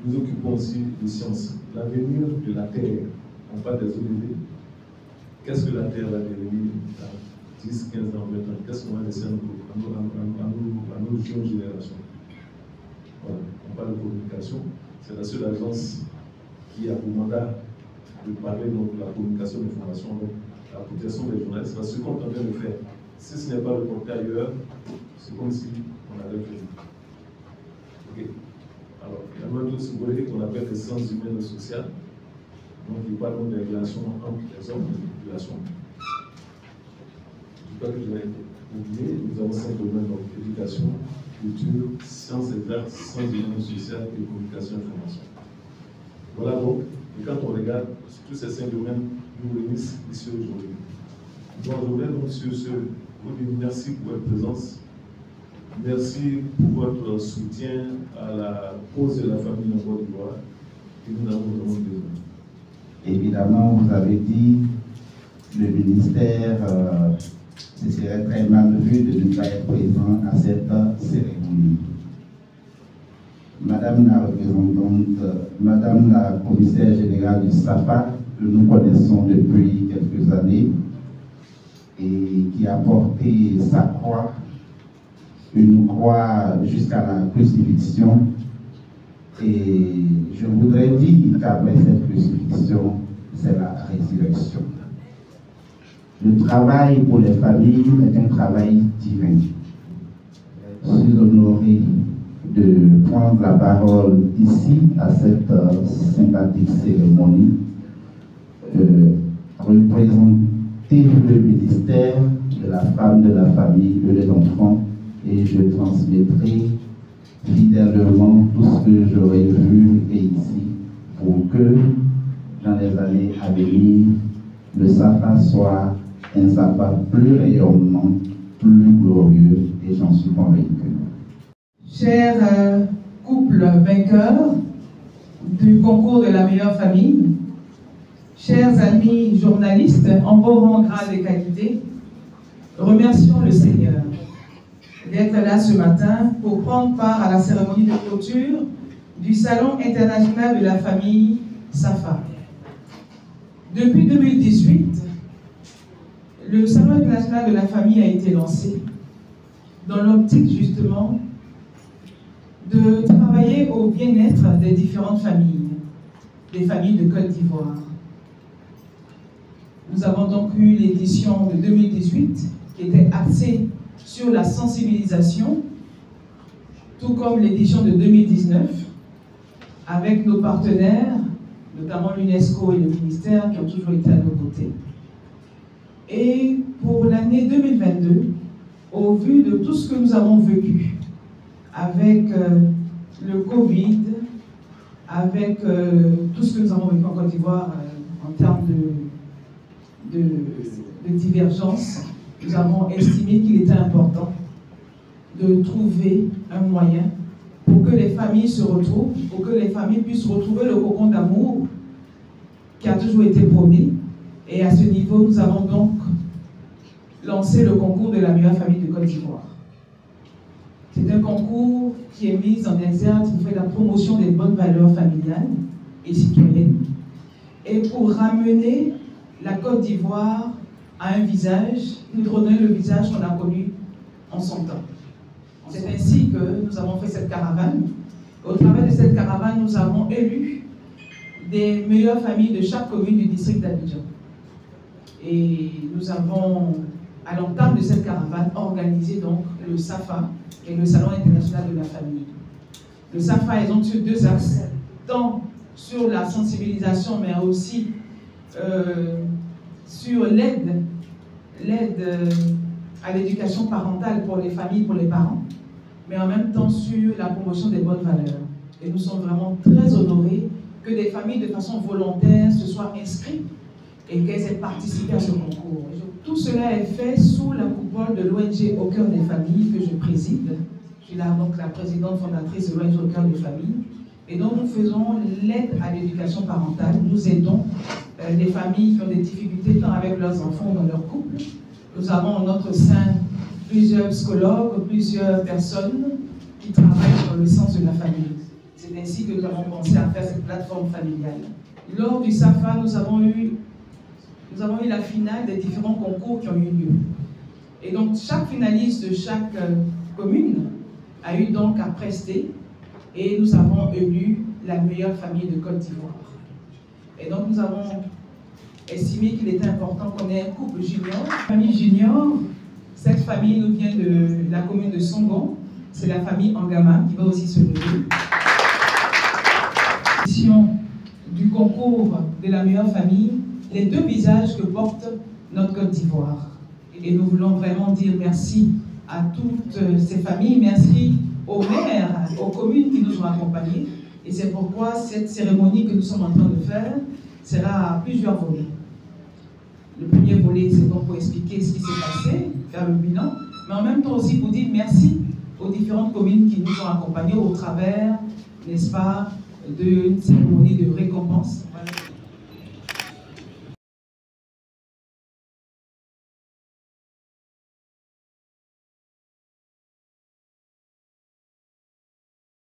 Nous occupons aussi des sciences. L'avenir de la Terre, on parle des ODD. Qu'est-ce que la Terre va devenir dans 10, 15 ans, 20 ans? Qu'est-ce qu'on va laisser à nos jeunes générations? Voilà. On parle de communication. C'est la seule agence qui a pour mandat de parler de la communication, de l'information, donc la protection des journalistes. Parce que ce qu'on est en train de faire, si ce n'est pas le porter ailleurs, c'est comme si on avait fait. Ok. Alors, il y a un autre symbolique qu'on appelle les sciences humaines et sociales. Donc, il parle des relations entre les hommes et les populations. Je ne dis pas que je l'ai oublié. Nous avons 5 domaines, donc éducation, culture, sciences exactes, sciences humaines et sociales et communication et information. Voilà donc, et quand on regarde, tous ces 5 domaines nous réunissent ici aujourd'hui. Donc, je voudrais donc sur ce vous dire merci pour votre présence. Merci pour votre soutien à la cause de la famille en Côte d'Ivoire que nous avons vraiment besoin. Évidemment, vous avez dit le ministère, ce serait très mal vu de ne pas être présent à cette cérémonie. Madame la représentante, Madame la commissaire générale du SAFA, que nous connaissons depuis quelques années et qui a porté sa croix, une croix jusqu'à la crucifixion. Et je voudrais dire qu'après cette crucifixion, c'est la résurrection. Le travail pour les familles est un travail divin. Je suis honoré de prendre la parole ici à cette sympathique cérémonie, représenter le ministère de la femme, de la famille, de les enfants, et je transmettrai fidèlement tout ce que j'aurais vu et ici pour que dans les années à venir le SAFA soit un SAFA plus rayonnant, plus glorieux, et j'en suis convaincu. Chers couples vainqueurs du concours de la meilleure famille, chers amis journalistes en beau rang, grade et qualité, remercions le Seigneur d'être là ce matin pour prendre part à la cérémonie de clôture du Salon international de la famille SAFA. Depuis 2018, le Salon international de la famille a été lancé dans l'optique justement de travailler au bien-être des différentes familles, des familles de Côte d'Ivoire. Nous avons donc eu l'édition de 2018 qui était axée sur la sensibilisation, tout comme l'édition de 2019, avec nos partenaires, notamment l'UNESCO et le ministère, qui ont toujours été à nos côtés. Et pour l'année 2022, au vu de tout ce que nous avons vécu, avec le Covid, avec tout ce que nous avons vécu en Côte d'Ivoire en termes de divergence, nous avons estimé qu'il était important de trouver un moyen pour que les familles se retrouvent, pour que les familles puissent retrouver le cocon d'amour qui a toujours été promis. Et à ce niveau, nous avons donc lancé le concours de la meilleure famille de Côte d'Ivoire. C'est un concours qui est mis en exergue pour faire la promotion des bonnes valeurs familiales et citoyennes et pour ramener la Côte d'Ivoire à un visage, nous redonner le visage qu'on a connu en son temps. C'est ainsi que nous avons fait cette caravane. Au travers de cette caravane, nous avons élu des meilleures familles de chaque commune du district d'Abidjan. Et nous avons, à l'entame de cette caravane, organisé donc le SAFA, qui est le Salon international de la famille. Le SAFA est donc sur 2 axes, tant sur la sensibilisation, mais aussi sur l'aide à l'éducation parentale pour les familles, pour les parents, mais en même temps sur la promotion des bonnes valeurs. Et nous sommes vraiment très honorés que des familles, de façon volontaire, se soient inscrites et qu'elles aient participé à ce concours. Tout cela est fait sous la coupole de l'ONG Au Cœur des Familles que je préside. Je suis là donc la présidente fondatrice de l'ONG Au Cœur des Familles. Et donc nous faisons l'aide à l'éducation parentale. Nous aidons les familles qui ont des difficultés tant avec leurs enfants ou dans leur couple. Nous avons en notre sein plusieurs psychologues, plusieurs personnes qui travaillent dans le sens de la famille. C'est C'est ainsi que nous avons pensé à faire cette plateforme familiale. Lors du SAFA, nous avons eu la finale des différents concours qui ont eu lieu. Et donc, chaque finaliste de chaque commune a eu donc à prester et nous avons élu la meilleure famille de Côte d'Ivoire. Et donc, nous avons estimé qu'il était important qu'on ait un couple junior. Famille junior, cette famille nous vient de la commune de Songon. C'est la famille Angama qui va aussi se lever. Du concours de la meilleure famille, les deux visages que porte notre Côte d'Ivoire. Et nous voulons vraiment dire merci à toutes ces familles, merci aux maires, aux communes qui nous ont accompagnés. Et c'est pourquoi cette cérémonie que nous sommes en train de faire sera à plusieurs volets. Le premier volet, c'est donc pour expliquer ce qui s'est passé, faire le bilan, mais en même temps aussi pour dire merci aux différentes communes qui nous ont accompagnés au travers, n'est-ce pas, d'une cérémonie de récompense. Voilà.